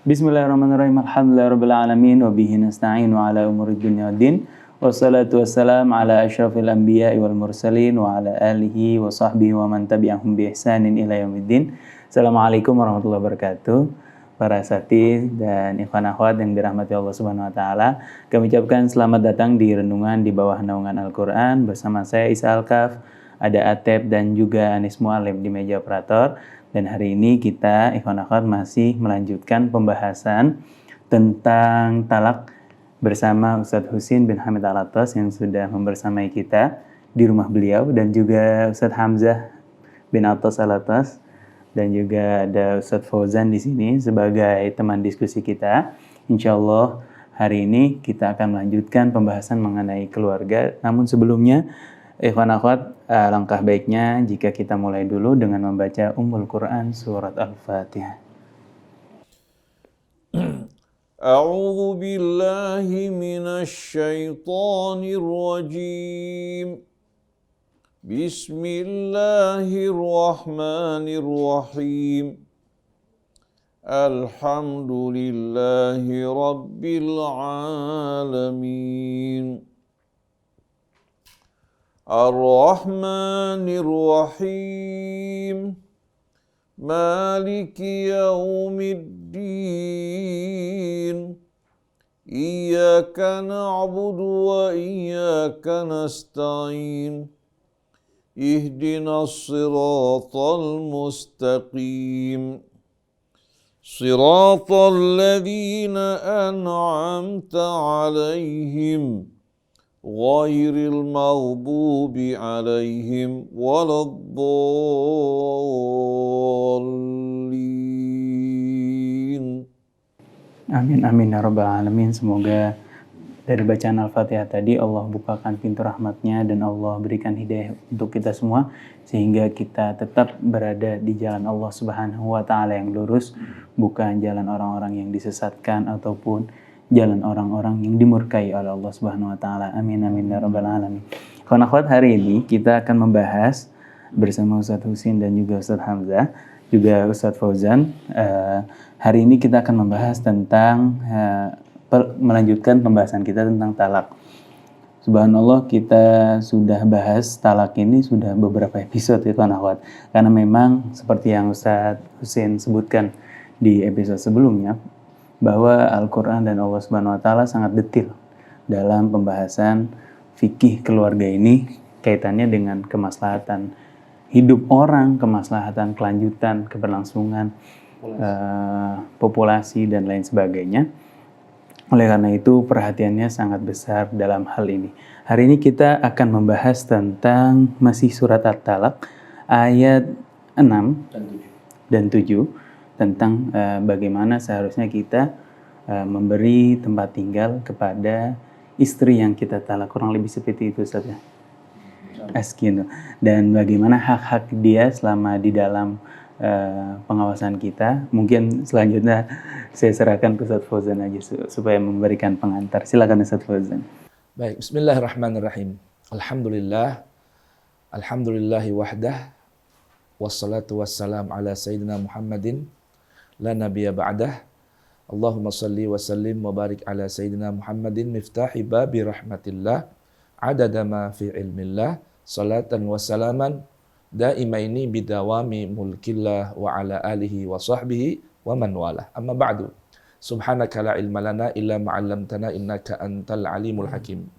Bismillahirrahmanirrahim. Alhamdulillahirabbil alamin wa bihi nasta'in wa ala umuri dunya waddin. Wassalatu wassalamu ala asyrafil anbiya'i wal mursalin wa ala alihi wa sahbihi wa man tabi'ahum bi ihsanin ila yaumiddin. Assalamualaikum warahmatullahi wabarakatuh. Para asati dan ikhwan akhwat yang dirahmati Allah Subhanahu wa taala, kami ucapkan selamat datang di renungan di bawah naungan Al-Qur'an bersama saya Isa Alkaf, ada Atep dan juga Anis Mualim di meja operator. Dan hari ini kita, ikhwan akhwat, masih melanjutkan pembahasan tentang talak bersama Ustadz Husin bin Hamid Alatas yang sudah membersamai kita di rumah beliau, dan juga Ustadz Hamzah bin Atas Alatas, dan juga ada Ustadz Fauzan di sini sebagai teman diskusi kita. Insya Allah hari ini kita akan melanjutkan pembahasan mengenai keluarga. Namun sebelumnya, ikhwan akhwat, langkah baiknya jika kita mulai dulu dengan membaca Ummul Quran surat Al-Fatihah. A'udzu billahi minasy syaithanir rajim. Bismillahirrahmanirrahim. Alhamdulillahi rabbil alamin. Ar-Rahmanir Rahim. Maliki yaumiddin. Iyyaka na'budu wa iyyaka nasta'in. Ihdinas siratal mustaqim. Siratal ladzina an'amta 'alaihim ghairil maghdubi 'alaihim waladdallin. Amin amin ya rabbal alamin. Semoga dari bacaan Al-Fatihah tadi Allah bukakan pintu rahmatnya dan Allah berikan hidayah untuk kita semua sehingga kita tetap berada di jalan Allah Subhanahu wa taala yang lurus, bukan jalan orang-orang yang disesatkan ataupun jalan orang-orang yang dimurkai oleh Allah Subhanahu wa taala. Amin amin ya rabbal alamin. Kawan akhwat, hari ini kita akan membahas bersama Ustadz Husin dan juga Ustadz Hamzah, juga Ustadz Fauzan. Hari ini kita akan membahas tentang melanjutkan pembahasan kita tentang talak. Subhanallah, kita sudah bahas talak ini sudah beberapa episode ya kawan akhwat. Karena memang seperti yang Ustadz Husin sebutkan di episode sebelumnya, bahwa Al-Quran dan Allah Subhanahu wa taala sangat detail dalam pembahasan fikih keluarga ini, kaitannya dengan kemaslahatan hidup orang, kemaslahatan kelanjutan, keberlangsungan populasi dan lain sebagainya. Oleh karena itu perhatiannya sangat besar dalam hal ini. Hari ini kita akan membahas tentang masih surat At-Talaq ayat 6 dan 7 tentang bagaimana seharusnya kita memberi tempat tinggal kepada istri yang kita talak, kurang lebih seperti itu Ustaz ya. Dan bagaimana hak-hak dia selama di dalam pengawasan kita. Mungkin selanjutnya saya serahkan ke Ustaz Fauzan aja supaya memberikan pengantar. Silakan Ustaz Fauzan. Baik, bismillahirrahmanirrahim. Alhamdulillahi wahdah. Wassalatu wassalam ala sayyidina Muhammadin la nabiyya ba'dah. Allahumma salli wa sallim wa barik ala sayyidina Muhammadin miftahi babi rahmatillah adada ma fi ilmillah salatan wa salaman daimaini bidawami mulkillah wa ala alihi wa sahbihi wa man walah. Amma ba'du. Subhanaka la ilma lana illa ma 'allamtana innaka antal alimul hakim.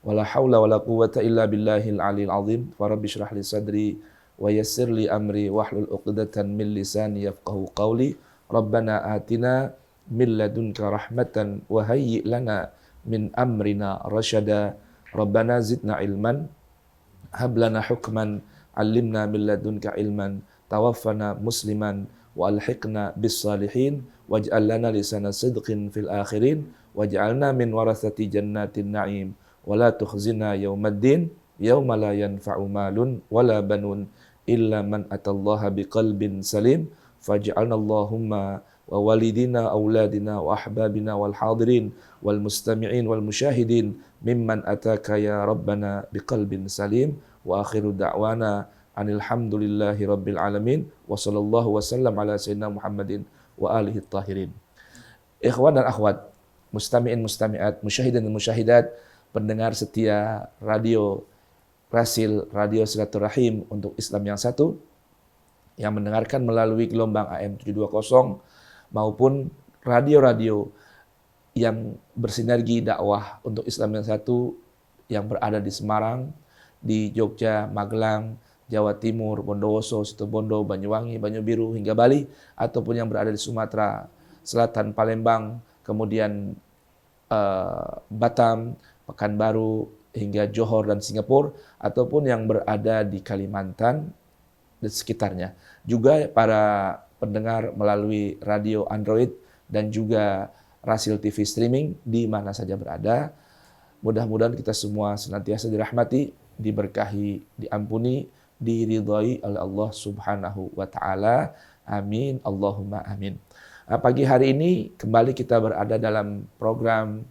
Wala haula wala quwwata illa billahil aliyil azim. Fa rabbi shrah li sadri wa yassir li amri wahlul 'uqdatan min lisani yafqahu qawli. Rabbana atina min ladunka rahmatan wa hayyi' lana min amrina rasyada. Rabbana zidna ilman hab lana hukman 'allimna min ladunka ilman tawaffana musliman wa alhiqna bis salihin waj'al lana lisana sidqin fil akhirin waj'alna min warathati jannatin na'im wa la tukhzina yaumaddin yauma la yanfa'u malun wala banun illa man atallaha biqalbin salim. Faj'alna Allahumma wa walidina auladina wa ahbabina wal hadirin wal mustami'in wal musyahidin mimman ataka ya rabbana biqalbin salim. Wa akhiru da'wana anil hamdulillahi rabbil alamin wa sallallahu wasallam ala sayyidina Muhammadin wa alihi tahirin. Ikhwan dan akhwat, mustami'in mustami'at, musyahidin dan musyahidat, pendengar setia radio Rasil, Radio Silaturahim untuk Islam yang satu, yang mendengarkan melalui gelombang AM 720 maupun radio-radio yang bersinergi dakwah untuk Islam yang satu yang berada di Semarang, di Jogja, Magelang, Jawa Timur, Bondowoso, Situbondo, Banyuwangi, Banyubiru hingga Bali, ataupun yang berada di Sumatera Selatan, Palembang, kemudian Batam, Pekanbaru, hingga Johor dan Singapura, ataupun yang berada di Kalimantan dan sekitarnya. Juga para pendengar melalui radio Android dan juga Rasil TV streaming di mana saja berada. Mudah-mudahan kita semua senantiasa dirahmati, diberkahi, diampuni, diridhai oleh Allah Subhanahu wa taala. Amin, Allahumma amin. Pagi hari ini kembali kita berada dalam program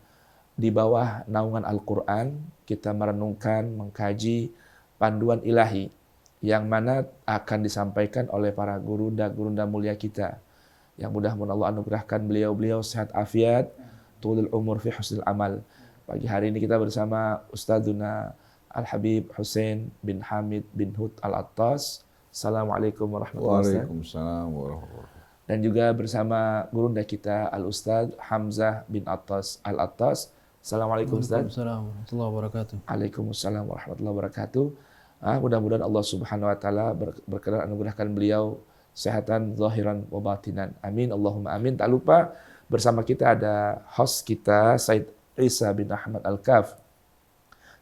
di bawah naungan Al-Qur'an. Kita merenungkan, mengkaji panduan ilahi yang mana akan disampaikan oleh para gurunda mulia kita. Yang mudah-mudahan Allah anugerahkan beliau-beliau sehat afiat, tulul umur fi husnil amal. Pagi hari ini kita bersama Ustadzuna Al-Habib Hussein bin Hamid bin Hud Al-Attas. Assalamualaikum warahmatullahi wabarakatuh. Waalaikumsalam warahmatullahi wabarakatuh. Dan juga bersama gurunda kita Al-Ustadz Hamzah bin Attas Al-Attas. Assalamualaikum Ustadz. Waalaikumsalam warahmatullahi wabarakatuh. Waalaikumsalam warahmatullahi wabarakatuh. Mudah-mudahan Allah Subhanahu wa taala berkenan anugerahkan beliau kesehatan zahiran wa batinan. Amin, Allahumma amin. Tak lupa bersama kita ada host kita Said Isa bin Ahmad Al-Kaf,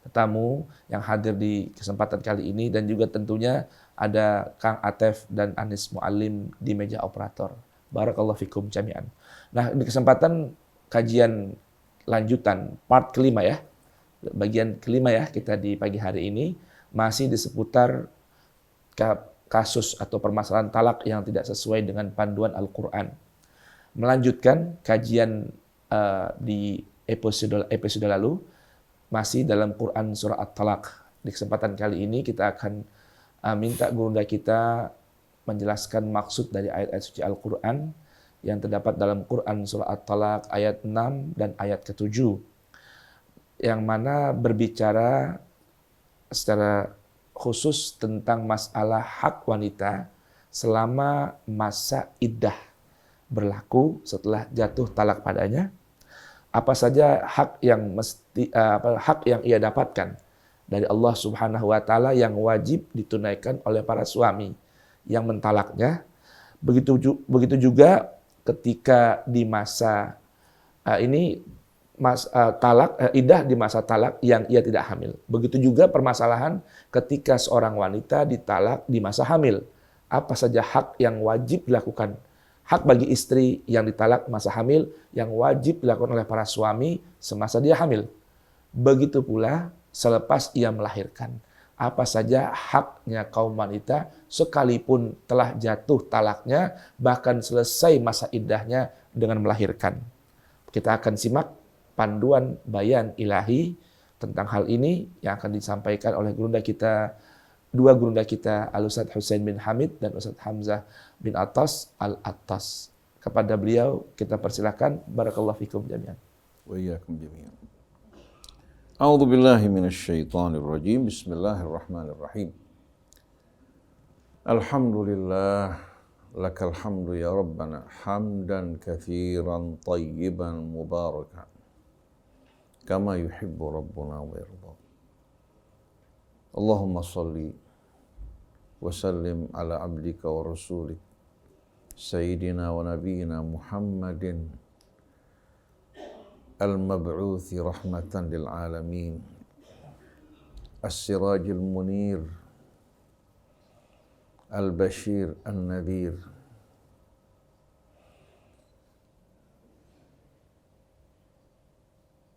tetamu yang hadir di kesempatan kali ini, dan juga tentunya ada Kang Atef dan Anis Muallim di meja operator. Barakallahu fikum jami'an. Nah, di kesempatan kajian lanjutan part kelima ya, bagian kelima ya kita di pagi hari ini, masih di seputar kasus atau permasalahan talak yang tidak sesuai dengan panduan Al-Quran. Melanjutkan kajian di episode lalu, masih dalam Quran surah At-Talaq. Di kesempatan kali ini kita akan minta gurunda kita menjelaskan maksud dari ayat-ayat suci Al-Quran yang terdapat dalam Quran surah At-Talaq ayat 6 dan ayat ke-7, yang mana berbicara secara khusus tentang masalah hak wanita selama masa iddah berlaku setelah jatuh talak padanya. Apa saja hak yang ia dapatkan dari Allah Subhanahu wa taala yang wajib ditunaikan oleh para suami yang mentalaknya. Begitu juga ketika di masa iddah di masa talak yang ia tidak hamil. Begitu juga permasalahan ketika seorang wanita ditalak di masa hamil. Apa saja hak yang wajib dilakukan? Hak bagi istri yang ditalak masa hamil yang wajib dilakukan oleh para suami semasa dia hamil. Begitu pula selepas ia melahirkan. Apa saja haknya kaum wanita sekalipun telah jatuh talaknya, bahkan selesai masa iddahnya dengan melahirkan. Kita akan simak panduan bayan ilahi tentang hal ini yang akan disampaikan oleh dua gurunda kita, Al-Ustadz Hussein bin Hamid dan Ustadz Hamzah bin Attas Al-Attas. Kepada beliau kita persilakan. Barakallahu fikum jami'an. Wa iyyakum jami'an. A'udzu billahi minasy syaithanir rajim. Bismillahirrahmanirrahim. Alhamdulillah lakal hamdu ya rabbana hamdan katsiran thayyiban mubarakan kama yuhibbu rabbuna wa yarda. Allahumma salli wa sallim ala abdika wa rasulik sayyidina wa nabiyyina Muhammadin al-mab'uthi rahmatan lil alamin as-sirajil munir al-bashir an-nadhir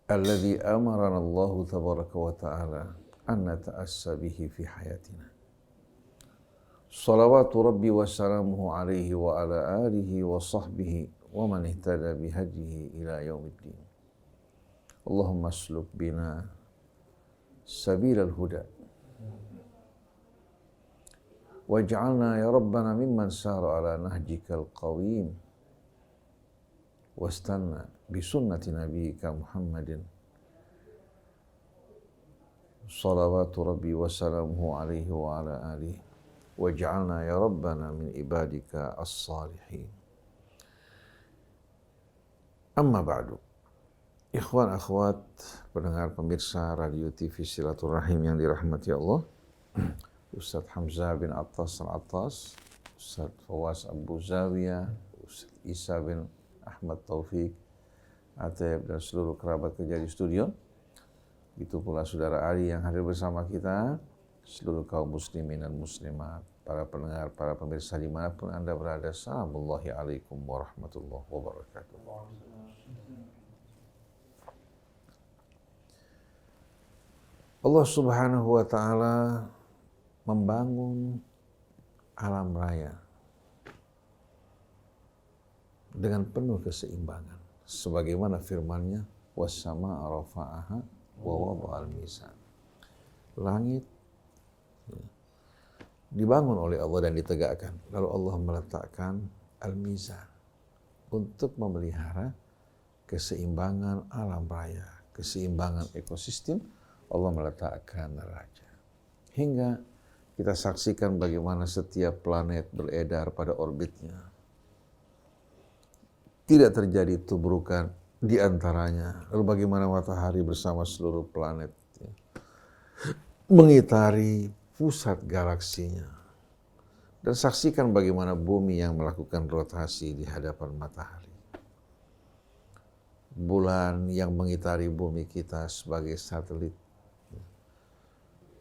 alladhi amarana Allah tabaraka wa ta'ala an nata'assa bihi fi hayatina. Salawatu rabbi wa salamuhu alaihi wa ala alihi wa sahbihi wa man ihtada bihadihi ila yaumiddin. Allahumma asluk bina sabilal huda waj'alna ya rabbana mimman sara ala nahjikal qawim wastanna bi sunnati nabiyyika Muhammadin salawatu rabbi wa salamuhu alaihi wa ala alihi waj'alna ya rabbana min ibadika as-salihin. Amma ba'du. Ikhwan akhwat pendengar pemirsa radio TV Silaturahim yang dirahmati Allah. Ustadz Hamzah bin Attas Al-Attas, Ustadz Fawaz Abu Zawiyah, Ustadz Isa bin Ahmad Taufik Ateb, dan seluruh kerabat kerja di studio. Itu pula saudara Ali yang hadir bersama kita, seluruh kaum muslimin dan muslimat, para pendengar, para pemirsa dimanapun Anda berada. Assalamualaikum warahmatullahi wabarakatuh. Allah Subhanahu wa ta'ala membangun alam raya dengan penuh keseimbangan. Sebagaimana firman-Nya, was-samaa'a rafa'aha wa wada'al mizan. Langit dibangun oleh Allah dan ditegakkan. Lalu Allah meletakkan al-mizan untuk memelihara keseimbangan alam raya, keseimbangan ekosistem. Allah meletakkan neraca. Hingga kita saksikan bagaimana setiap planet beredar pada orbitnya. Tidak terjadi tubrukan di antaranya. Lalu bagaimana matahari bersama seluruh planet mengitari pusat galaksinya. Dan saksikan bagaimana bumi yang melakukan rotasi di hadapan matahari. Bulan yang mengitari bumi kita sebagai satelit.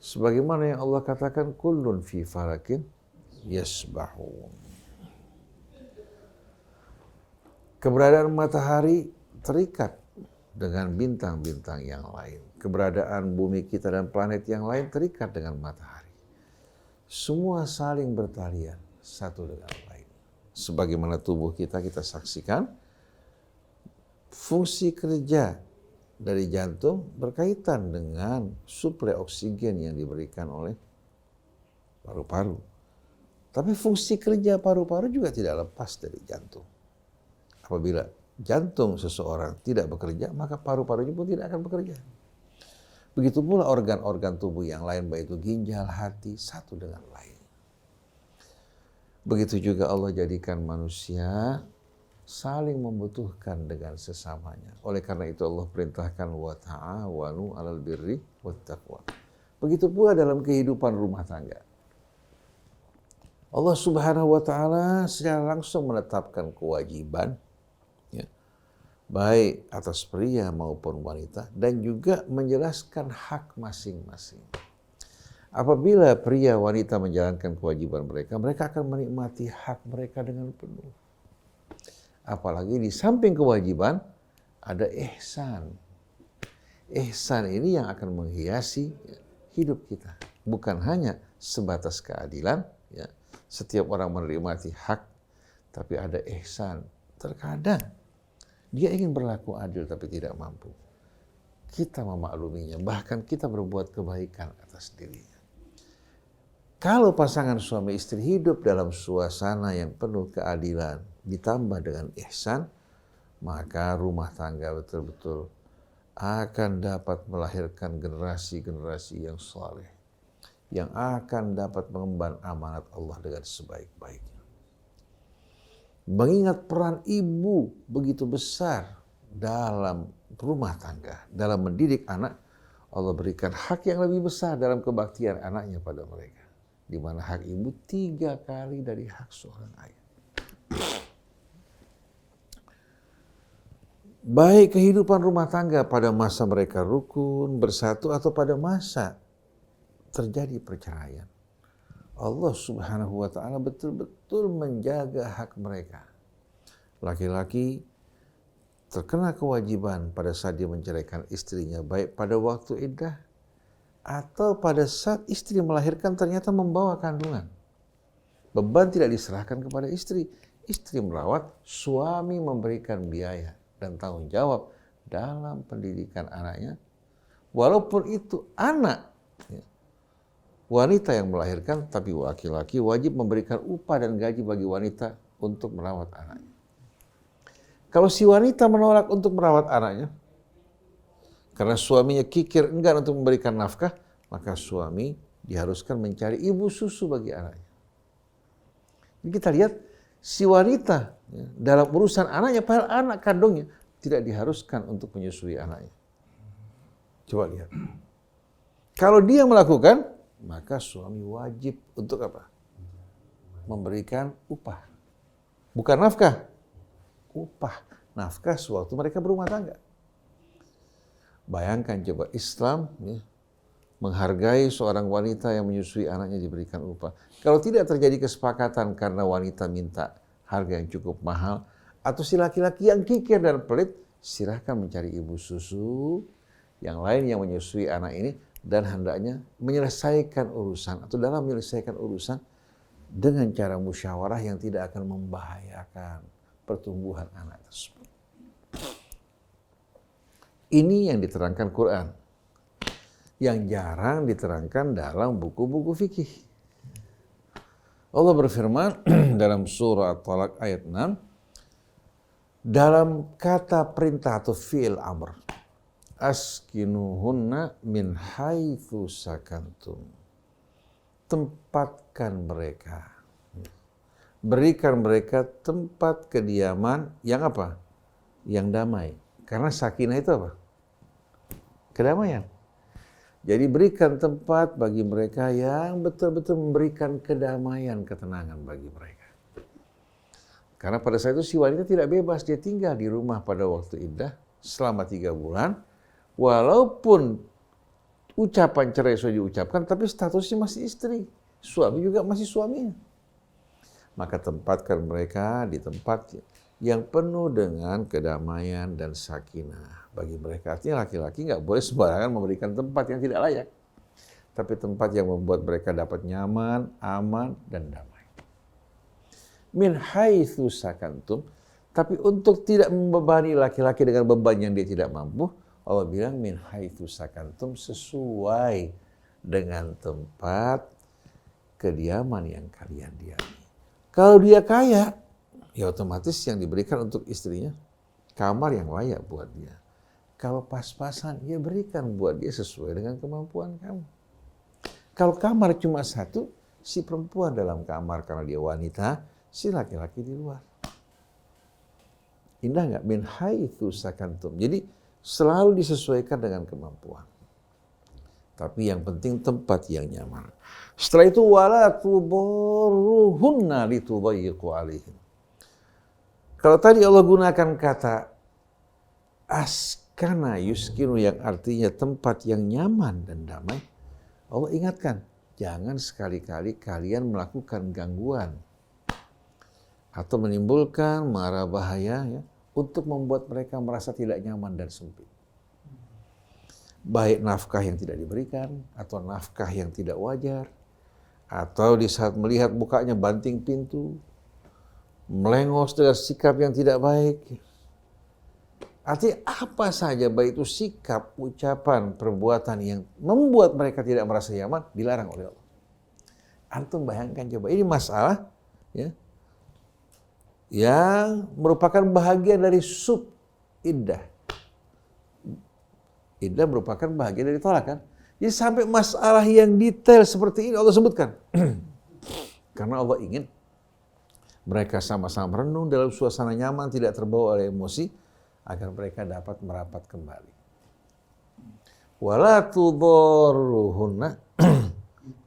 Sebagaimana yang Allah katakan, kullun fi falakin yasbahun. Keberadaan matahari terikat dengan bintang-bintang yang lain. Keberadaan bumi kita dan planet yang lain terikat dengan matahari. Semua saling bertalian satu dengan lain. Sebagaimana tubuh kita saksikan, fungsi kerja dari jantung berkaitan dengan suplai oksigen yang diberikan oleh paru-paru. Tapi fungsi kerja paru-paru juga tidak lepas dari jantung. Apabila jantung seseorang tidak bekerja, maka paru-parunya pun tidak akan bekerja. Begitu pula organ-organ tubuh yang lain, baik itu ginjal, hati, satu dengan lain. Begitu juga Allah jadikan manusia saling membutuhkan dengan sesamanya. Oleh karena itu Allah perintahkan wa ta'awanu 'alal birri wat taqwa. Begitu pula dalam kehidupan rumah tangga. Allah Subhanahu wa ta'ala secara langsung menetapkan kewajiban baik atas pria maupun wanita, dan juga menjelaskan hak masing-masing. Apabila pria wanita menjalankan kewajiban mereka, mereka akan menikmati hak mereka dengan penuh. Apalagi di samping kewajiban ada ihsan. Ihsan ini yang akan menghiasi hidup kita. Bukan hanya sebatas keadilan, ya. Setiap orang menikmati hak, tapi ada ihsan. Terkadang dia ingin berlaku adil tapi tidak mampu. Kita memakluminya, bahkan kita berbuat kebaikan atas dirinya. Kalau pasangan suami istri hidup dalam suasana yang penuh keadilan, ditambah dengan ihsan, maka rumah tangga betul-betul akan dapat melahirkan generasi-generasi yang saleh, yang akan dapat mengemban amanat Allah dengan sebaik-baiknya. Mengingat peran ibu begitu besar dalam rumah tangga, dalam mendidik anak, Allah berikan hak yang lebih besar dalam kebaktian anaknya pada mereka. Di mana hak ibu 3 kali dari hak seorang ayah. Baik kehidupan rumah tangga pada masa mereka rukun, bersatu, atau pada masa terjadi perceraian. Allah Subhanahu wa ta'ala betul-betul menjaga hak mereka. Laki-laki terkena kewajiban pada saat dia menceraikan istrinya, baik pada waktu iddah atau pada saat istri melahirkan ternyata membawa kandungan. Beban tidak diserahkan kepada istri. Istri merawat, suami memberikan biaya dan tanggung jawab dalam pendidikan anaknya. Walaupun itu anak wanita yang melahirkan, tapi laki-laki wajib memberikan upah dan gaji bagi wanita untuk merawat anaknya. Kalau si wanita menolak untuk merawat anaknya, karena suaminya kikir enggan untuk memberikan nafkah, maka suami diharuskan mencari ibu susu bagi anaknya. Jadi kita lihat si wanita ya, dalam urusan anaknya, padahal anak kandungnya tidak diharuskan untuk menyusui anaknya. Coba lihat. Kalau dia melakukan, maka suami wajib untuk apa? Memberikan upah. Bukan nafkah. Upah. Nafkah sewaktu mereka berumah tangga. Bayangkan coba Islam ya, menghargai seorang wanita yang menyusui anaknya diberikan upah. Kalau tidak terjadi kesepakatan karena wanita minta harga yang cukup mahal, atau si laki-laki yang kikir dan pelit, silahkan mencari ibu susu yang lain yang menyusui anak ini dan hendaknya menyelesaikan urusan atau dalam menyelesaikan urusan dengan cara musyawarah yang tidak akan membahayakan pertumbuhan anak tersebut. Ini yang diterangkan Quran, yang jarang diterangkan dalam buku-buku fikih. Allah berfirman dalam surah At-Talaq ayat 6, dalam kata perintah atau fi'il amr, askinuhunna min haitsu sakantum. Tempatkan mereka. Berikan mereka tempat kediaman yang apa? Yang damai. Karena sakinah itu apa? Kedamaian. Jadi berikan tempat bagi mereka yang betul-betul memberikan kedamaian, ketenangan bagi mereka. Karena pada saat itu si wanita tidak bebas, dia tinggal di rumah pada waktu iddah selama 3 bulan. Walaupun ucapan cerai sudah diucapkan, tapi statusnya masih istri. Suami juga masih suaminya. Maka tempatkan mereka di tempat yang penuh dengan kedamaian dan sakinah bagi mereka. Artinya laki-laki nggak boleh sembarangan memberikan tempat yang tidak layak. Tapi tempat yang membuat mereka dapat nyaman, aman, dan damai. Min haitsu sakantum. Tapi untuk tidak membebani laki-laki dengan beban yang dia tidak mampu, Allah bilang min haitsu sakantum, sesuai dengan tempat kediaman yang kalian diami. Kalau dia kaya, ya otomatis yang diberikan untuk istrinya kamar yang layak buat dia. Kalau pas-pasan, ya berikan buat dia sesuai dengan kemampuan kamu. Kalau kamar cuma satu, si perempuan dalam kamar karena dia wanita, si laki-laki di luar. Indah nggak? Min haitsu sakantum. Jadi selalu disesuaikan dengan kemampuan. Tapi yang penting tempat yang nyaman. Setelah itu wala tudarruhunna litudayyiqu alaihim. Kalau tadi Allah gunakan kata askana yuskinu yang artinya tempat yang nyaman dan damai, Allah ingatkan, jangan sekali-kali kalian melakukan gangguan atau menimbulkan mara bahaya ya, untuk membuat mereka merasa tidak nyaman dan sempit. Baik nafkah yang tidak diberikan, atau nafkah yang tidak wajar, atau di saat melihat mukanya banting pintu, melengos dengan sikap yang tidak baik. Artinya apa saja, baik itu sikap, ucapan, perbuatan yang membuat mereka tidak merasa nyaman, dilarang oleh Allah. Antum bayangkan coba, ini masalah ya, yang merupakan bahagian dari sub iddah. Iddah merupakan bahagian dari tolak kan. Jadi sampai masalah yang detail seperti ini Allah sebutkan. Karena Allah ingin mereka sama-sama merenung dalam suasana nyaman, tidak terbawa oleh emosi, agar mereka dapat merapat kembali. Wala tudarruhunna,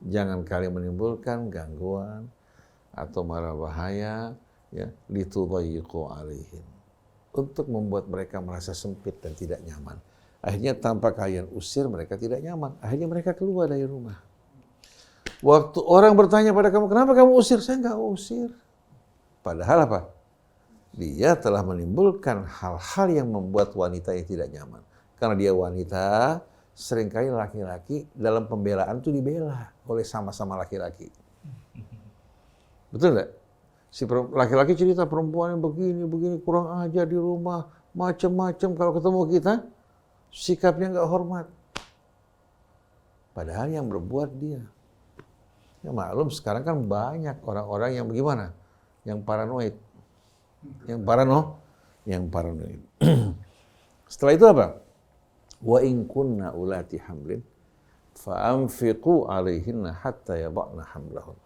jangan kalian menimbulkan gangguan atau mara bahaya ya, litudayyiqu alaihim, untuk membuat mereka merasa sempit dan tidak nyaman. Akhirnya tanpa kalian usir mereka tidak nyaman. Akhirnya mereka keluar dari rumah. Waktu orang bertanya pada kamu, kenapa kamu usir? Saya nggak usir. Padahal apa? Dia telah menimbulkan hal-hal yang membuat wanita yang tidak nyaman. Karena dia wanita, seringkali laki-laki dalam pembelaan itu dibela oleh sama-sama laki-laki. Betul nggak? Si laki-laki cerita perempuan yang begini, kurang ajar di rumah, macam-macam. Kalau ketemu kita, sikapnya nggak hormat. Padahal yang berbuat dia. Ya maklum sekarang kan banyak orang-orang yang bagaimana? Yang paranoid. Yang yang paranoid. Setelah itu apa? Wa in kunna ulati hamlin fa anfiqu alaihinna hatta yada'na hamlahun.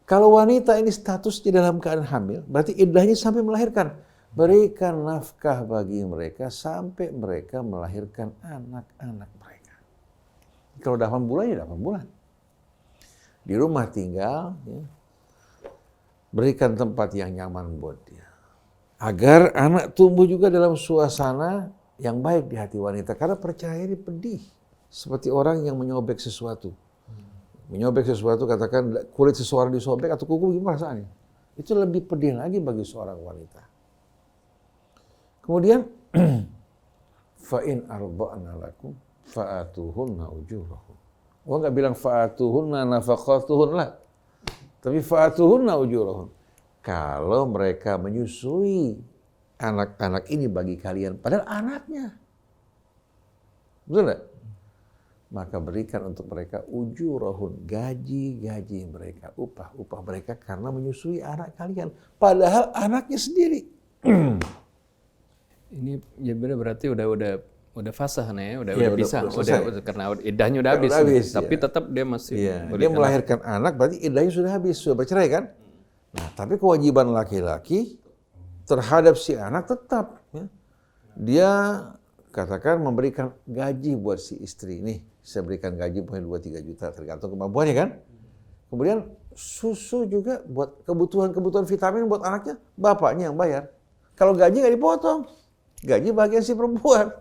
Kalau wanita ini statusnya dalam keadaan hamil, berarti iddahnya sampai melahirkan. Berikan nafkah bagi mereka sampai mereka melahirkan anak-anak mereka. Kalau 8 bulan ya 8 bulan. Di rumah tinggal, ya, berikan tempat yang nyaman buat dia. Agar anak tumbuh juga dalam suasana yang baik di hati wanita. Karena percaya ini pedih. Seperti orang yang menyobek sesuatu. Menyobek sesuatu, katakan kulit seseorang disobek atau kuku, gimana perasaannya? Itu lebih pedih lagi bagi seorang wanita. Kemudian, fa'in arba'na lakum fa'atuhunna ujurahun. Wah nggak bilang fa'atuhunna nafaqatuhun lah. Tapi fa'atuhunna ujurahun. Kalau mereka menyusui anak-anak ini bagi kalian, padahal anaknya. Betul nggak? Maka berikan untuk mereka ujurahun, gaji-gaji mereka, upah mereka karena menyusui anak kalian. Padahal anaknya sendiri. Ini ya benar, berarti udah fasah nih, udah Ya, pisah, udah karena iddahnya udah habis, tapi tetap dia masih dia melahirkan anak, berarti iddahnya sudah habis, sudah bercerai kan? Nah, tapi kewajiban laki-laki terhadap si anak tetap, ya. Dia katakan memberikan gaji buat si istri. Nih, saya berikan gaji mungkin 2-3 juta tergantung kemampuannya kan. Kemudian susu juga buat kebutuhan vitamin buat anaknya, bapaknya yang bayar. Kalau gaji nggak dipotong, gaji bagian si perempuan.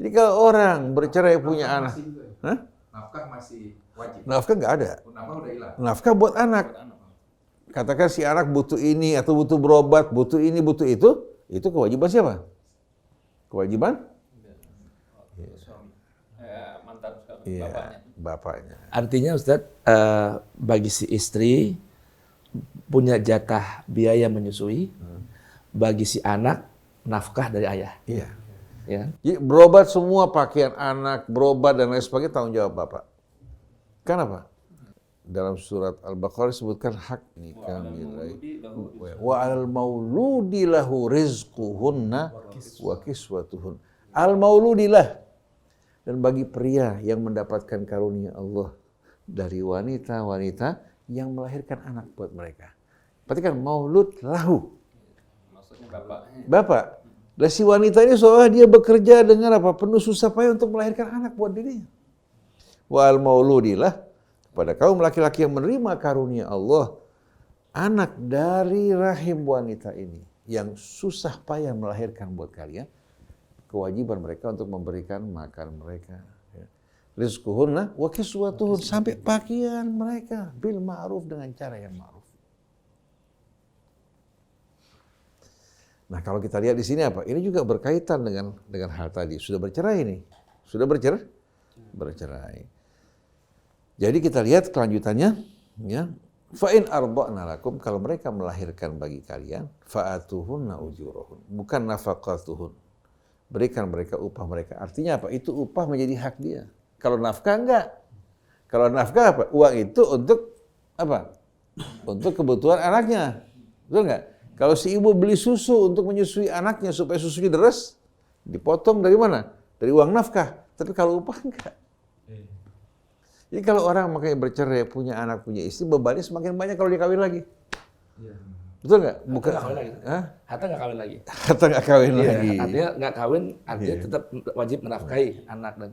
Jadi kalau orang bercerai punya anak, Nafkah masih wajib. nafkah nggak ada. Nafkah udah hilang. Nafkah buat anak. Katakan si anak butuh ini atau butuh berobat, butuh ini, butuh itu kewajiban siapa? Kewajiban? mantan Iya, bapaknya. Artinya Ustadz, bagi si istri punya jatah biaya menyusui, bagi si anak nafkah dari ayah. Iya. Ya. Jadi berobat semua, pakaian anak, berobat dan lain sebagainya tanggung jawab bapak. Kenapa? Dalam surat Al-Baqarah disebutkan hak nikah wa al mauludi lahu rizquhunna wa kiswatuhun. Al mauludilah, dan bagi pria yang mendapatkan karunia Allah dari wanita-wanita yang melahirkan anak buat mereka. Berarti kan maulud lahu. Maksudnya bapaknya. Bapak. Dan si wanita ini seolah dia bekerja dengan apa? Penuh susah payah untuk melahirkan anak buat dirinya. Wa al mauludilah, pada kaum laki-laki yang menerima karunia Allah, anak dari rahim wanita ini yang susah payah melahirkan buat kalian, kewajiban mereka untuk memberikan makan mereka. Rizquhunna wa kiswatuhun, sampai pakaian mereka bil ma'ruf, dengan cara yang ma'ruf. Nah, kalau kita lihat di sini apa? Ini juga berkaitan dengan hal tadi. Sudah bercerai ini. Sudah bercerai? Bercerai. Jadi kita lihat kelanjutannya, ya. Fa in arba'na lakum, kalau mereka melahirkan bagi kalian, fa'atuhunna ujurahun, bukan nafaqatuhun. Berikan mereka upah mereka. Artinya apa? Itu upah menjadi hak dia. Kalau nafkah enggak. Kalau nafkah apa? Uang itu untuk apa? Untuk kebutuhan anaknya. Betul enggak? Kalau si ibu beli susu untuk menyusui anaknya supaya susunya deres, dipotong dari mana? Dari uang nafkah. Tapi kalau upah enggak. Jadi kalau orang makanya bercerai, punya anak, punya istri, bebannya semakin banyak kalau dia kawin lagi. Betul nggak? Bukan. Nggak kawin lagi. Hatta nggak kawin lagi. Hatta nggak kawin lagi. Artinya nggak kawin, artinya tetap wajib menafkahi anak dan.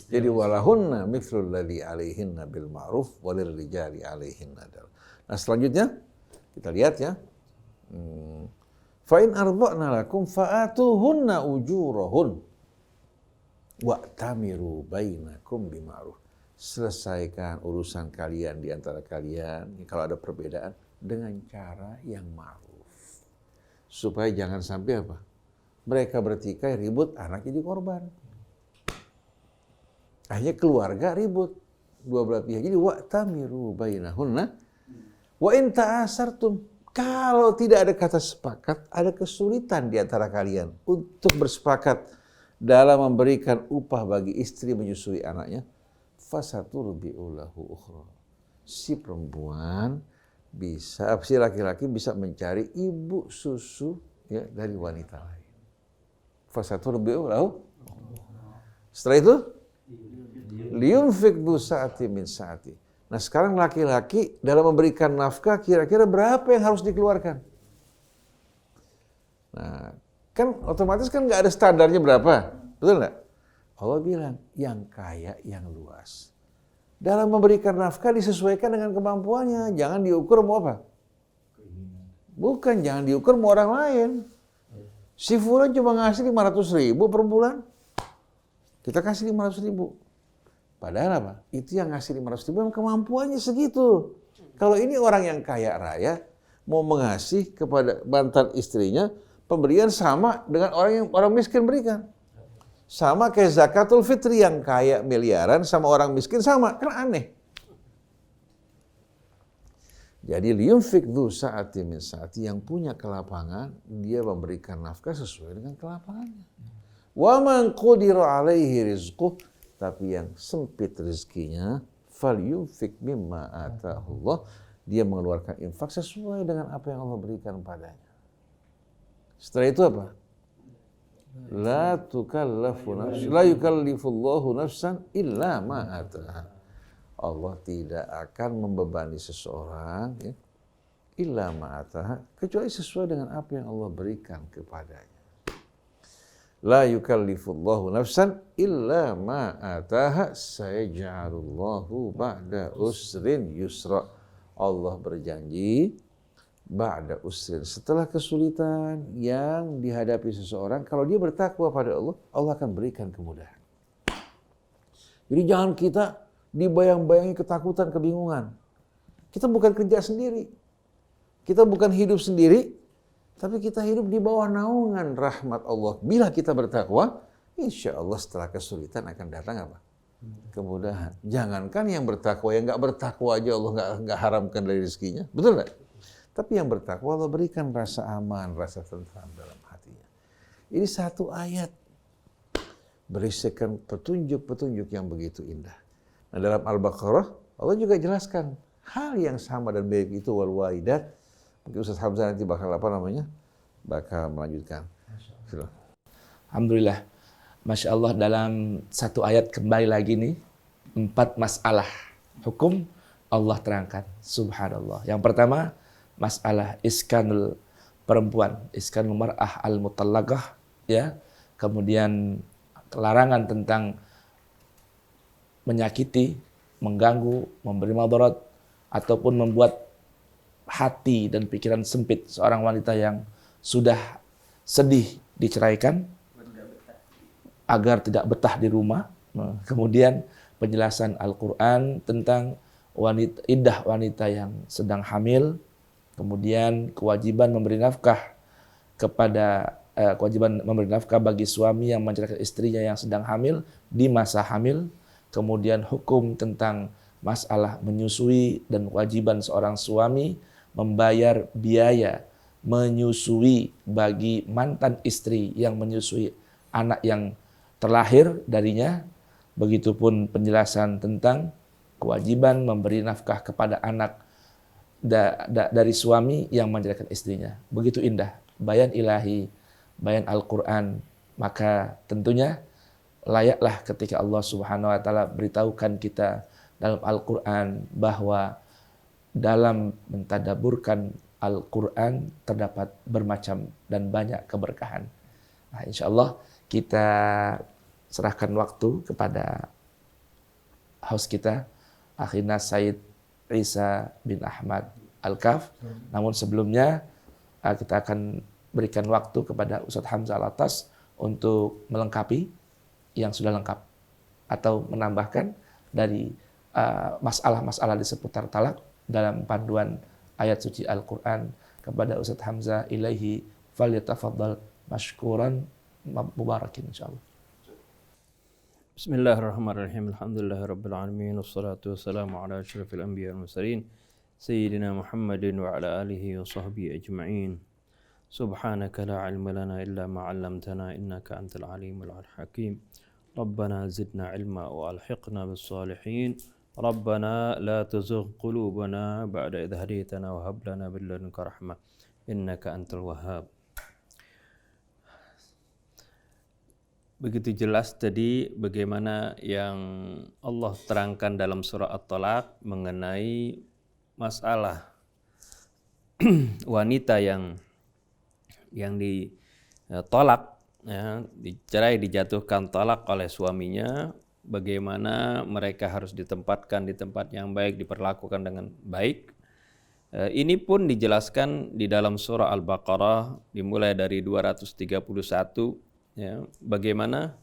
Jadi walahunna mithlul ladzi alaihinna bil ma'ruf walil rijali alaihinna. Nah, selanjutnya kita lihat ya. Fa in arda'na lakum fa'atuhunna ujurahun wa'tamiru bainakum bima'ruf. Selesaikan urusan kalian di antara kalian kalau ada perbedaan dengan cara yang ma'ruf. Supaya jangan sampai apa? Mereka bertikai ribut, anak jadi korban. Akhirnya keluarga ribut, dua belah pihak. Jadi wa'tamiru bainahunna wa in ta'asartum. Kalau tidak ada kata sepakat, ada kesulitan di antara kalian untuk bersepakat dalam memberikan upah bagi istri menyusui anaknya, fasaturbi'u lahu ukhra. Si perempuan bisa, si laki-laki bisa mencari ibu susu ya dari wanita lain. Fasaturbi'u lahu. Setelah itu liyunfik du sa'ati min sa'ati. Nah sekarang laki-laki dalam memberikan nafkah kira-kira berapa yang harus dikeluarkan? Nah kan otomatis kan nggak ada standarnya berapa, betul nggak? Allah bilang yang kaya, yang luas. Dalam memberikan nafkah disesuaikan dengan kemampuannya, jangan diukur mau apa? Bukan, jangan diukur mau orang lain. Si Fulan cuma ngasih 500.000 per bulan, kita kasih 500.000. Padahal apa? Itu yang ngasih 500.000 memang kemampuannya segitu. Kalau ini orang yang kaya raya mau mengasih kepada mantan istrinya pemberian sama dengan orang miskin berikan. Sama kayak zakatul fitri yang kaya miliaran sama orang miskin sama, kan aneh. Jadi liyunfik dzu sa'ati min sa'ati, yang punya kelapangan dia memberikan nafkah sesuai dengan kelapangannya. Wa man qudira alaihi rizquh, tapi yang sempit rezekinya, falyunfik mimma atahullah, dia mengeluarkan infak sesuai dengan apa yang Allah berikan padanya. Setelah itu apa? La yukallifullahu nafsan illa ma ataha. Allah tidak akan membebani seseorang ya, illa ma ataha, kecuali sesuai dengan apa yang Allah berikan kepadanya. La yukallifullahu nafsan illa ma ataha, sayaj'alullahu ba'da usrin yusra. Allah berjanji ba'da usrin, setelah kesulitan yang dihadapi seseorang, kalau dia bertakwa pada Allah, Allah akan berikan kemudahan. Jadi jangan kita dibayang-bayangi ketakutan, kebingungan. Kita bukan kerja sendiri, kita bukan hidup sendiri, tapi kita hidup di bawah naungan rahmat Allah. Bila kita bertakwa, insya Allah setelah kesulitan akan datang apa? Kemudahan. Jangankan yang bertakwa, yang nggak bertakwa aja Allah nggak haramkan dari rezekinya, betul nggak? Tapi yang bertakwa Allah berikan rasa aman, rasa tentram dalam hatinya. Ini satu ayat berisikan petunjuk-petunjuk yang begitu indah. Nah dalam Al-Baqarah Allah juga jelaskan hal yang sama dan baik itu wal walidat. Mungkin Ustaz Hamzah nanti bakal melanjutkan. Alhamdulillah. Masya Allah, dalam satu ayat kembali lagi nih 4 masalah hukum Allah terangkan. Subhanallah. Yang pertama masalah iskanul perempuan, iskanul mar'ah al-mutallaqah, ya. Kemudian larangan tentang menyakiti, mengganggu, memberi madarat ataupun membuat hati dan pikiran sempit seorang wanita yang sudah sedih diceraikan agar tidak betah di rumah. Kemudian penjelasan Al-Qur'an tentang iddah wanita yang sedang hamil. Kemudian kewajiban memberi nafkah bagi suami yang menceraikan istrinya yang sedang hamil di masa hamil. Kemudian hukum tentang masalah menyusui dan kewajiban seorang suami membayar biaya menyusui bagi mantan istri yang menyusui anak yang terlahir darinya. Begitupun penjelasan tentang kewajiban memberi nafkah kepada anak dari suami yang menceraikan istrinya. Begitu indah bayan ilahi, bayan Al-Qur'an. Maka tentunya layaklah ketika Allah Subhanahu wa taala beritahukan kita dalam Al-Qur'an bahwa dalam mentadaburkan Al-Qur'an terdapat bermacam dan banyak keberkahan. Nah, insyaallah kita serahkan waktu kepada host kita, Akhina Said Isa bin Ahmad Al-Kaf. Namun sebelumnya kita akan berikan waktu kepada Ustaz Hamzah Al-Atas untuk melengkapi yang sudah lengkap atau menambahkan dari masalah-masalah di seputar talak dalam panduan ayat suci Al-Quran kepada Ustaz Hamzah. Ilaihi falyatafaddal mashkuran mubarakin insyaallah. Bismillahirrahmanirrahim. Alhamdulillahirabbil alamin wassalatu wassalamu ala asyrafil anbiya'i wal mursalin sayyidina Muhammadin wa ala alihi wa sahbihi ajma'in. Subhanaka la ilma lana illa ma 'allamtana innaka antal alimul hakim. Rabbana zidna ilma wa alhiqna bis salihin. Rabbana la tuzigh qulubana ba'da idh hadaytana wa hab lana min ladunka rahmah innaka antal wahhab. begitu jelas tadi bagaimana yang Allah terangkan dalam surah At-Talaq mengenai masalah wanita yang ditolak, ya, dicerai, dijatuhkan talak oleh suaminya, bagaimana mereka harus ditempatkan di tempat yang baik, diperlakukan dengan baik. Ini pun dijelaskan di dalam surah Al-Baqarah dimulai dari 231. Ya, bagaimana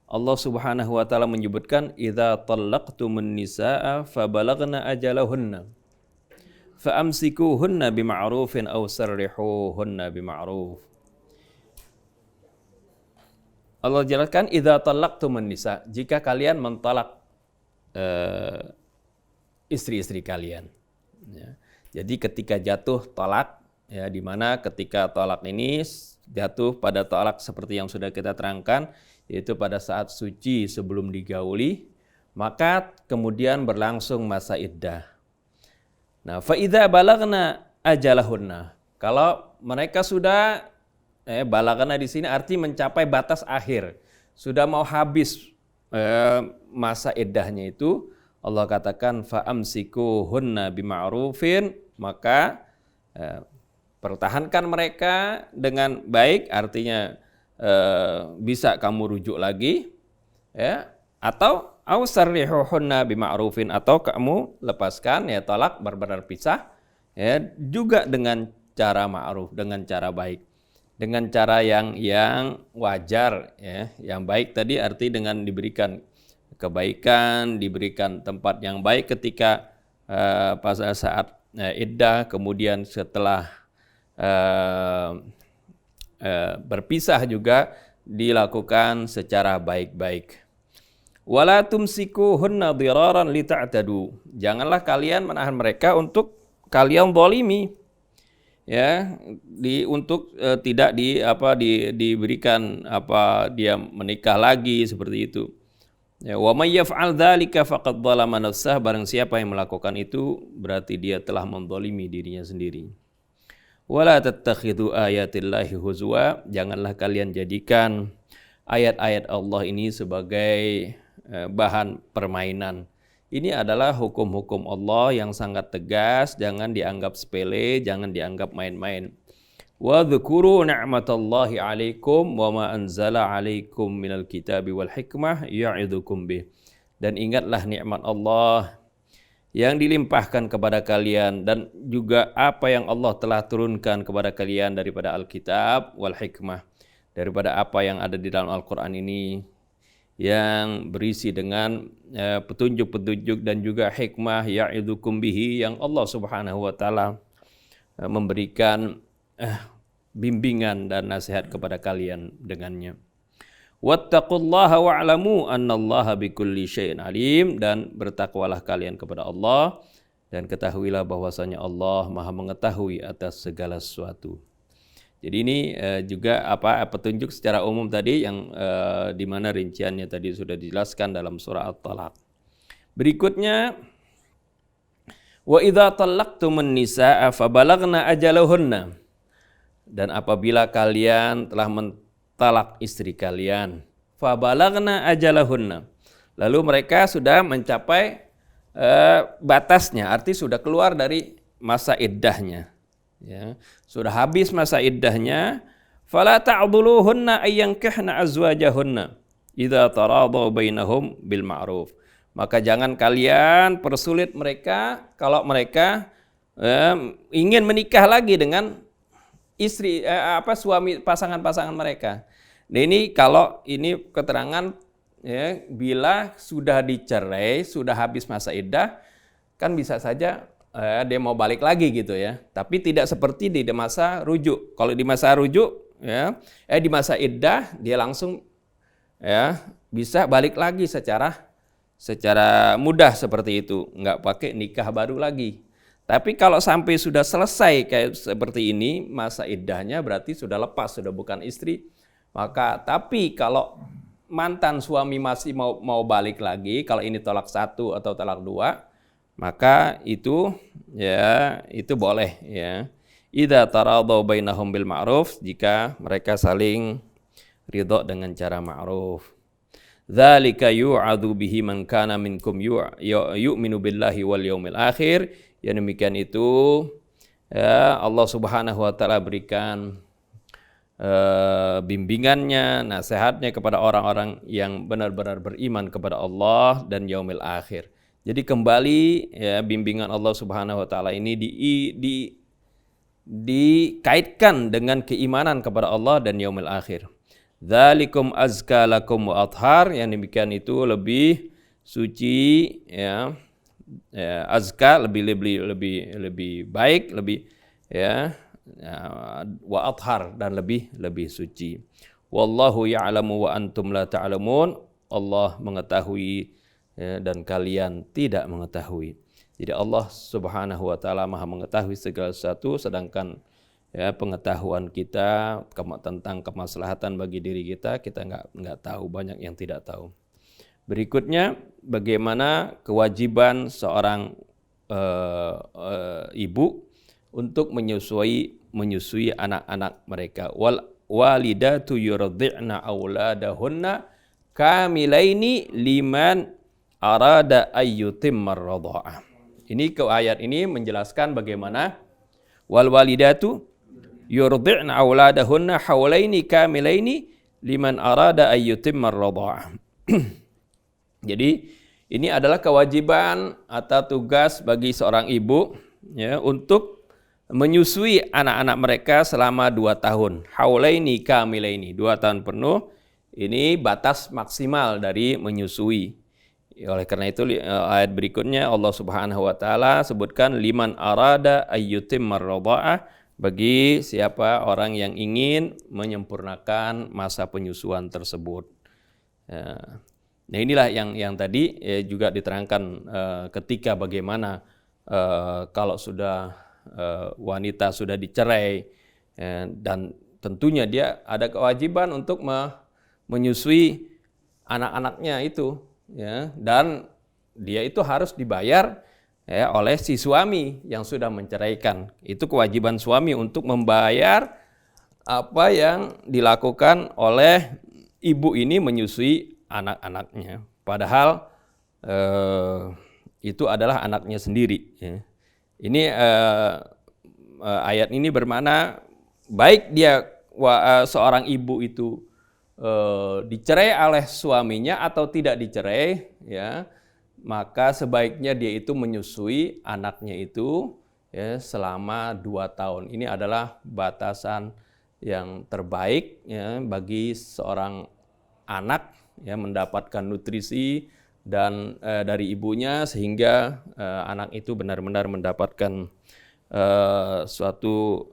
Allah Subhanahu wa taala menyebutkan idza talaqtumun nisaa fabalaghna ajalahunna faamsikuhunna bima'rufin aw sarrihuhunna bima'ruf. Allah jelaskan idza talaqtumun nisa, jika kalian mentalak istri-istri kalian. Ya. Jadi ketika jatuh talak, ya, di mana ketika talak ini jatuh pada talak seperti yang sudah kita terangkan, yaitu pada saat suci sebelum digauli, maka kemudian berlangsung masa iddah. Nah, fa idza balagna ajalahunna, kalau mereka sudah balagna di sini arti mencapai batas akhir, sudah mau habis masa iddahnya itu, Allah katakan fa amsikuhunna bima'rufin, maka pertahankan mereka dengan baik, artinya bisa kamu rujuk lagi, ya, atau ausarrihuhunna bima'rufin, atau kamu lepaskan, ya, talak benar-benar pisah, ya, juga dengan cara ma'ruf, dengan cara baik, dengan cara yang wajar, ya, yang baik tadi arti dengan diberikan kebaikan, diberikan tempat yang baik ketika pada saat iddah, kemudian setelah berpisah juga dilakukan secara baik-baik. Wala tumsikuhunna dhiraran lita'tadu. Janganlah kalian menahan mereka untuk kalian zalimi. Ya, untuk tidak diberikan dia menikah lagi seperti itu. Ya, wa may yaf'al dzalika faqad dzalama nafsah, barang siapa yang melakukan itu berarti dia telah menzalimi dirinya sendiri. Wala tattakhidhu ayatillahi huzwa, janganlah kalian jadikan ayat-ayat Allah ini sebagai bahan permainan. Ini adalah hukum-hukum Allah yang sangat tegas, jangan dianggap sepele, jangan dianggap main-main. Wa dzkuru ni'matallahi 'alaikum wa ma anzala 'alaikum minal kitabi wal hikmah ya'idzukum bih. Dan ingatlah nikmat Allah yang dilimpahkan kepada kalian dan juga apa yang Allah telah turunkan kepada kalian daripada Alkitab wal hikmah, daripada apa yang ada di dalam Al-Quran ini yang berisi dengan petunjuk-petunjuk dan juga hikmah ya'idzukum bihi, yang Allah Subhanahu wa taala memberikan bimbingan dan nasihat kepada kalian dengannya. Wattaqullaha wa'lamu annallaha bikulli syai'in alim, dan bertakwalah kalian kepada Allah dan ketahuilah bahwasanya Allah Maha mengetahui atas segala sesuatu. Jadi ini juga petunjuk secara umum tadi yang di mana rinciannya tadi sudah dijelaskan dalam surah At-Talaq. Berikutnya, wa idza talaqtumun nisaa fabalaghna ajalahunna, dan apabila kalian telah mentalak istri kalian, fabalaghna ajalahunna, lalu mereka sudah mencapai batasnya, arti sudah keluar dari masa iddahnya, ya, sudah habis masa iddahnya, fala ta'dhuluhunna ayyankihna azwajahunna idza taradaw bainahum bil ma'ruf, maka jangan kalian persulit mereka kalau mereka ingin menikah lagi dengan istri suami pasangan-pasangan mereka. Nah, ini kalau ini keterangan, ya, bila sudah dicerai, sudah habis masa iddah, kan bisa saja dia mau balik lagi gitu, ya. Tapi tidak seperti di masa rujuk. Kalau di masa rujuk, ya, di masa iddah dia langsung, ya, bisa balik lagi secara mudah seperti itu, nggak pakai nikah baru lagi. Tapi kalau sampai sudah selesai kayak seperti ini masa iddahnya, berarti sudah lepas, sudah bukan istri. Tapi kalau mantan suami masih mau balik lagi, kalau ini talak 1 atau talak 2, maka itu, ya, itu boleh, ya. Idza taradaw bainahum bil ma'ruf, jika mereka saling ridha dengan cara ma'ruf. Dzalika yu'adzu bihi man kana minkum yu'minu billahi wal yaumil akhir. Yang demikian itu ya, Allah Subhanahu wa taala berikan bimbingannya, nasihatnya kepada orang-orang yang benar-benar beriman kepada Allah dan yaumil akhir. Jadi kembali ya, bimbingan Allah Subhanahu wa taala ini dikaitkan dengan keimanan kepada Allah dan yaumil akhir. Dzalikum azka lakum wa athhar, yang demikian itu lebih suci ya, azka lebih baik, lebih ya, wa athhar dan lebih suci. Wallahu ya'lamu wa antum la ta'lamun. Allah mengetahui ya, dan kalian tidak mengetahui. Jadi Allah Subhanahu wa taala Maha mengetahui segala sesuatu, sedangkan ya, pengetahuan kita tentang kemaslahatan bagi diri kita nggak tahu, banyak yang tidak tahu. Berikutnya, bagaimana kewajiban seorang ibu untuk menyusui anak-anak mereka. Wal walidatu yurdi'na auladahunna kamilaini liman arada ayyutimmar radha'ah. Ini ayat ini menjelaskan bagaimana wal walidatu yurdi'na auladahunna haulaini kamilaini liman arada ayyutimmar radha'ah. Jadi ini adalah kewajiban atau tugas bagi seorang ibu ya, untuk menyusui anak-anak mereka selama 2 tahun. Haulaini kamilaini, 2 tahun penuh. Ini batas maksimal dari menyusui. Oleh karena itu ayat berikutnya Allah Subhanahu wa taala sebutkan liman arada ayyutimmar radha'ah, bagi siapa orang yang ingin menyempurnakan masa penyusuan tersebut. Nah inilah yang tadi juga diterangkan ketika bagaimana kalau sudah wanita sudah dicerai dan tentunya dia ada kewajiban untuk menyusui anak-anaknya itu ya, dan dia itu harus dibayar ya, oleh si suami yang sudah menceraikan. Itu kewajiban suami untuk membayar apa yang dilakukan oleh ibu ini menyusui anak-anaknya, padahal itu adalah anaknya sendiri ya. Ini ayat ini bermakna baik dia seorang ibu itu dicerai oleh suaminya atau tidak dicerai ya, maka sebaiknya dia itu menyusui anaknya itu ya, selama 2 tahun. Ini adalah batasan yang terbaik ya, bagi seorang anak ya, mendapatkan nutrisi dan dari ibunya sehingga anak itu benar-benar mendapatkan suatu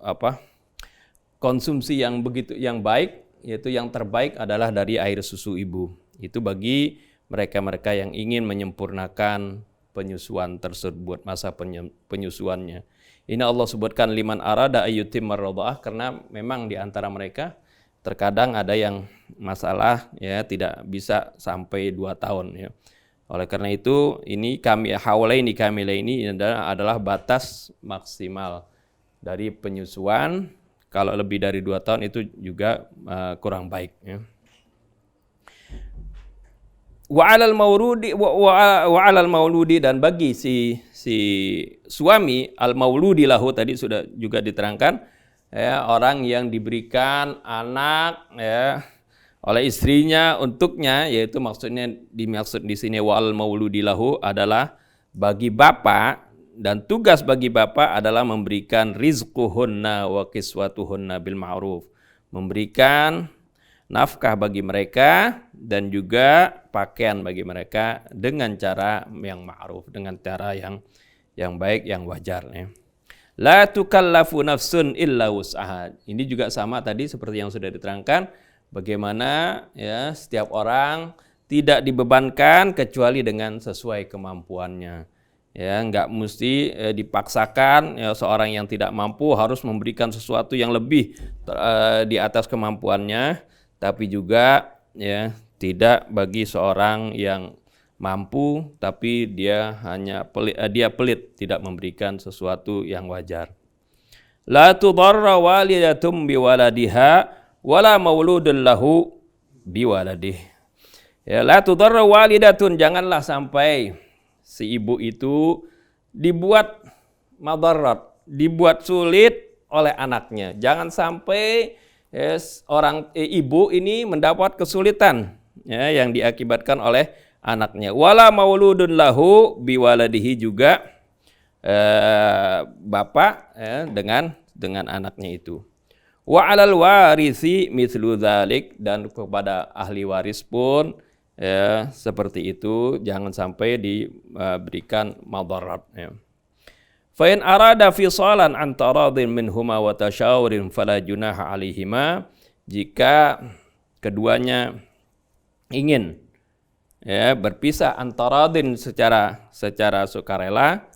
konsumsi yang baik, yaitu yang terbaik adalah dari air susu ibu. Itu bagi mereka-mereka yang ingin menyempurnakan penyusuan tersebut, masa penyusuannya. Ini Allah sebutkan liman arada ayyutimmar radha'ah karena memang di antara mereka terkadang ada yang masalah ya, tidak bisa sampai 2 tahun ya. Oleh karena itu ini haulaini kamilaini adalah batas maksimal dari penyusuan. Kalau lebih dari 2 tahun itu juga kurang baik ya. Wa 'alal mauludi dan bagi si suami al mauludi lahu tadi sudah juga diterangkan ya, orang yang diberikan anak ya oleh istrinya untuknya, yaitu dimaksud di sini wal mauludi lahu adalah bagi bapak, dan tugas bagi bapak adalah memberikan rizquhunna wa kiswatuhunna bil ma'ruf, memberikan nafkah bagi mereka dan juga pakaian bagi mereka dengan cara yang ma'ruf, dengan cara yang baik, yang wajar ya. La tukallafu nafsun illa wus'aha. Ini juga sama tadi seperti yang sudah diterangkan. Bagaimana ya, setiap orang tidak dibebankan kecuali dengan sesuai kemampuannya. Ya, enggak mesti dipaksakan ya, seorang yang tidak mampu harus memberikan sesuatu yang lebih di atas kemampuannya, tapi juga ya tidak bagi seorang yang mampu tapi dia pelit tidak memberikan sesuatu yang wajar. La tudarra walidatum biwaladiha wala mauludun lahu biwaladih. Ya, la tudarra walidatun, janganlah sampai si ibu itu dibuat madarat, dibuat sulit oleh anaknya. Jangan sampai ibu ini mendapat kesulitan ya, yang diakibatkan oleh anaknya. Wala mauludun lahu biwaladihi, juga bapak dengan anaknya itu. Wa 'alal warisi mithlu dzalik, dan kepada ahli waris pun ya, seperti itu, jangan sampai diberikan madarat ya. Fa in arada fisalan an taradin minhuma wa tashawurin fala junaha alaihima, jika keduanya ingin ya berpisah antaradin secara sukarela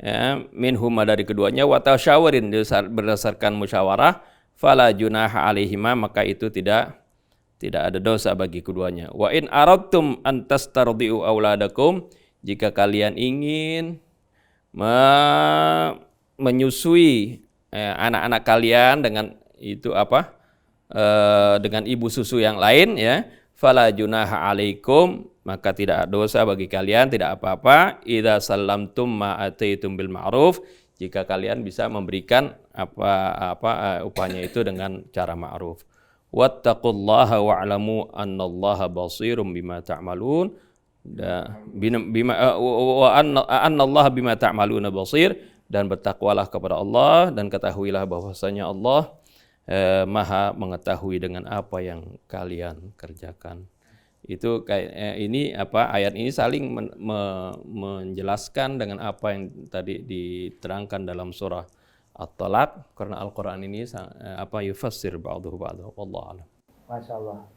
ya, minhuma dari keduanya, wa tashawurin berdasarkan musyawarah, fala junaha alaihima, maka itu tidak ada dosa bagi keduanya. Wa in aradtum an tastardiu auladakum, jika kalian ingin menyusui anak-anak kalian dengan itu dengan ibu susu yang lain ya, fala junaha alaikum, maka tidak ada dosa bagi kalian, tidak apa-apa. Idza sallamtum ma ataitum bil ma'ruf, jika kalian bisa memberikan upahnya itu dengan cara ma'ruf. Wattaqullaha wa'lamu annallaha basirum bima ta'malun, annallaha bima ta'maluna basir, dan bertakwalah kepada Allah dan ketahuilah bahwasanya Allah maha mengetahui dengan apa yang kalian kerjakan. Itu kayak ini ayat ini saling menjelaskan dengan apa yang tadi diterangkan dalam surah At-Talaq, karena Al-Qur'an ini yufassir ba'dahu ba'dahu, wallahu a'lam. Masya Allah.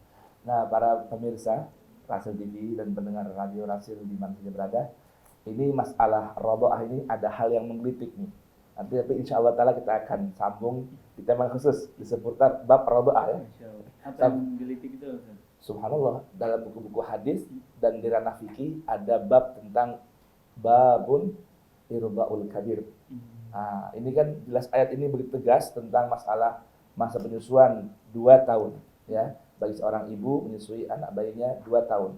Nah, para pemirsa Rasil TV dan pendengar radio Rasil di mana saja berada, ini masalah radha'ah ini ada hal yang menggelitik nih. Nanti tapi insya Allah Ta'ala kita akan sambung di tema khusus di seputar bab radha'ah ya. Apa yang menggelitik itu? Subhanallah, dalam buku-buku hadis dan di ranah fikih ada bab tentang babun irda'ul kabir. Nah, ini kan jelas ayat ini begitu tegas tentang masalah masa penyusuan 2 tahun ya, bagi seorang ibu menyusui anak bayinya 2 tahun.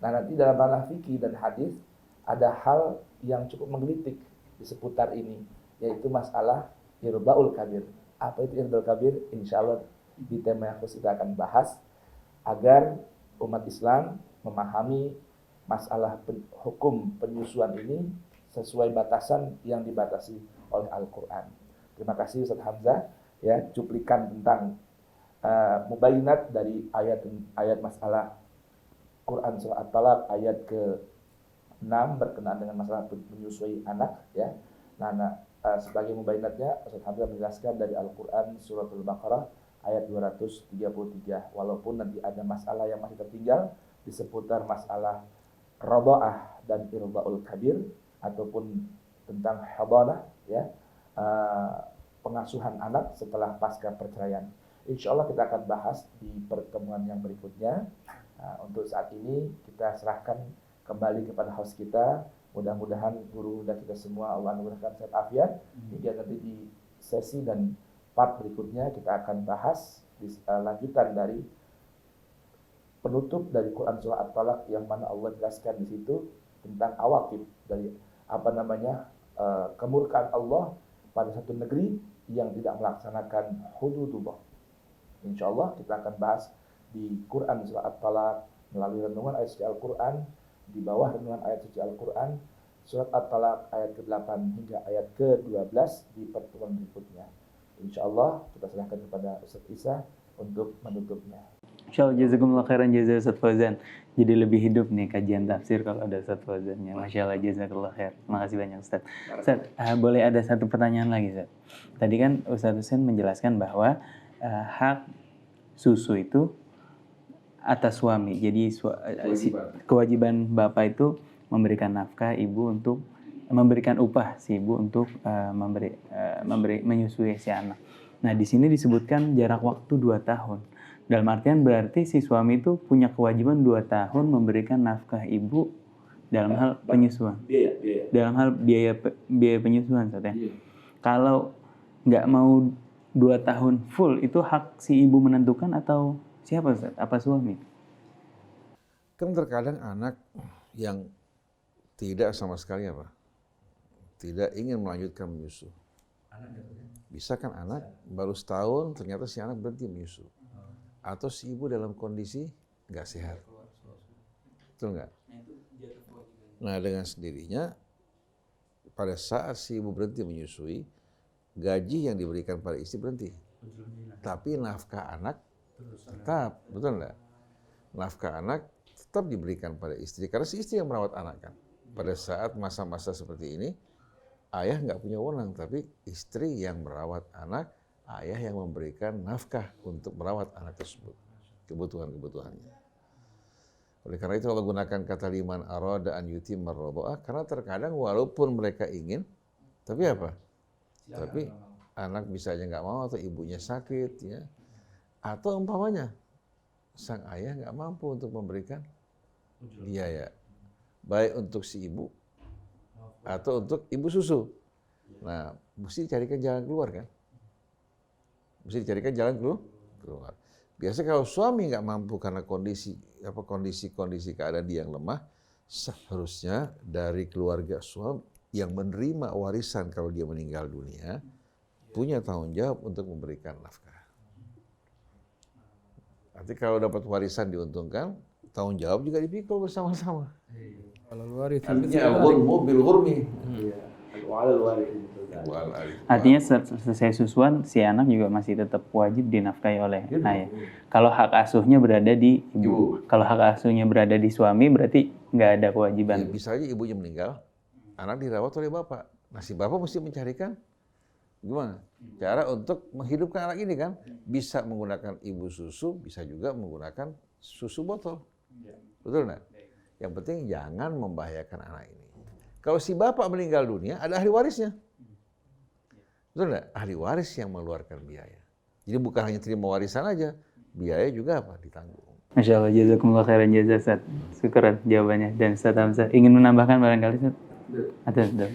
Nah, nanti dalam ranah fikih dan hadis ada hal yang cukup menggelitik di seputar ini, yaitu masalah irda'ul kabir. Apa itu irda'ul kabir? Insyaallah di tema yang khusus kita akan bahas agar umat Islam memahami masalah hukum penyusuan ini sesuai batasan yang dibatasi oleh Al-Quran. Terima kasih Ustaz Hamzah ya, cuplikan tentang mubayyinat dari ayat masalah Quran surah At-Talaq ayat ke-6 berkenaan dengan masalah menyusui anak ya. Nah, sebagai mubayyinatnya Ustaz Hamzah menjelaskan dari Al-Quran surah Al-Baqarah ayat 233, walaupun nanti ada masalah yang masih tertinggal di seputar masalah radha'ah dan irda'ul kabir ataupun tentang hadanah ya, pengasuhan anak setelah pasca perceraian. Insya Allah kita akan bahas di pertemuan yang berikutnya. Untuk saat ini kita serahkan kembali kepada host kita. Mudah-mudahan guru dan kita semua Allah anugerahkan sehat afiat, hingga nanti di sesi dan part berikutnya kita akan bahas lanjutan dari penutup dari Quran surah At-Talaq, yang mana Allah jelaskan di situ tentang awaqib dari kemurkaan Allah pada satu negeri yang tidak melaksanakan hududullah. Insyaallah kita akan bahas di Quran surah At-Talaq melalui renungan ayat suci Al-Quran, di bawah renungan ayat suci Al-Quran surat At-Talaq ayat ke-8 hingga ayat ke-12 di pertemuan berikutnya. Insyaallah kita serahkan kepada Ustaz Isa untuk menutupnya. Insyaallah, jazakumullah khairan jazaa Ustaz Fauzan. Jadi lebih hidup nih kajian tafsir kalau ada Ustaz Fauzannya. Masyaallah, jazakallah khair. Terima kasih banyak Ustaz. Ustaz, boleh ada satu pertanyaan lagi Ustaz. Tadi kan Ustaz Husain menjelaskan bahwa hak susu itu atas suami. Jadi kewajiban bapak itu memberikan nafkah, ibu untuk memberikan upah si ibu untuk menyusui si anak. Nah, di sini disebutkan jarak waktu 2 tahun. Dalam artian berarti si suami itu punya kewajiban 2 tahun memberikan nafkah ibu dalam hal penyusuan. Biaya. Dalam hal biaya penyusuan, Ustaz ya. Kalau nggak mau 2 tahun full, itu hak si ibu menentukan atau siapa Ustaz? Apa suami? Kan terkadang anak yang tidak sama sekali tidak ingin melanjutkan menyusu. Bisa kan anak baru setahun ternyata si anak berhenti menyusu. Atau si ibu dalam kondisi nggak sehat. Betul nggak? Nah dengan sendirinya pada saat si ibu berhenti menyusui, gaji yang diberikan pada istri berhenti. Tapi nafkah anak tetap, betul nggak? Nafkah anak tetap diberikan pada istri, karena si istri yang merawat anak kan. Pada saat masa-masa seperti ini, ayah nggak punya wewenang, tapi istri yang merawat anak, ayah yang memberikan nafkah untuk merawat anak tersebut, kebutuhan-kebutuhannya. Oleh karena itu Allah gunakan kata liman arada an yutimma ar-radha'ah, karena terkadang walaupun mereka ingin, tapi apa? Tapi anak bisa aja nggak mau, atau ibunya sakit, ya, atau umpamanya sang ayah nggak mampu untuk memberikan biaya, baik untuk si ibu atau untuk ibu susu. Nah, mesti dicarikan jalan keluar kan? Mesti dicarikan jalan keluar. Biasa kalau suami nggak mampu karena kondisi keadaan dia yang lemah, seharusnya dari keluarga suami yang menerima warisan kalau dia meninggal dunia punya tanggung jawab untuk memberikan nafkah. Nanti kalau dapat warisan diuntungkan, tanggung jawab juga dipikul bersama-sama. Artinya al-ghurmu bil-ghurmi. Artinya selesai susuan, si anak juga masih tetap wajib dinafkahi oleh ayah. Kalau hak asuhnya berada di ibu. Kalau hak asuhnya berada di suami, berarti nggak ada kewajiban. Ya, bisa aja ibunya meninggal, anak dirawat oleh bapak. Nah si bapak mesti mencarikan gimana cara untuk menghidupkan anak ini kan. Bisa menggunakan ibu susu, bisa juga menggunakan susu botol. Betul nggak? Yang penting jangan membahayakan anak ini. Kalau si bapak meninggal dunia, ada ahli warisnya. Betul nggak? Ahli waris yang mengeluarkan biaya. Jadi bukan hanya terima warisan aja, biaya juga apa ditanggung. Masya Allah, jazakumullah khairan jazaa, Ustaz. Syukran jawabannya. Dan Ustaz Hamzah, ingin menambahkan barangkali, Ustaz? Ada.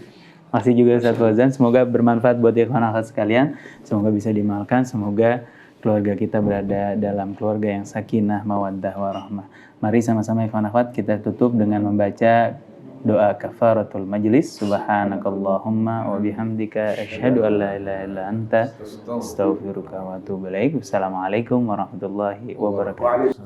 Masih juga Ustaz Fauzan, semoga bermanfaat buat ikhwan akhwat sekalian. Semoga bisa diamalkan, semoga keluarga kita berada dalam keluarga yang sakinah, mawaddah, warahmah. Mari sama-sama ikhwan akhwat kita tutup dengan membaca doa kafaratul majlis. Subhanakallahumma wa bihamdika asyhadu an la ilaha illa anta astaghfiruka wa atubu ilaik. Wassalamualaikum warahmatullahi wabarakatuh.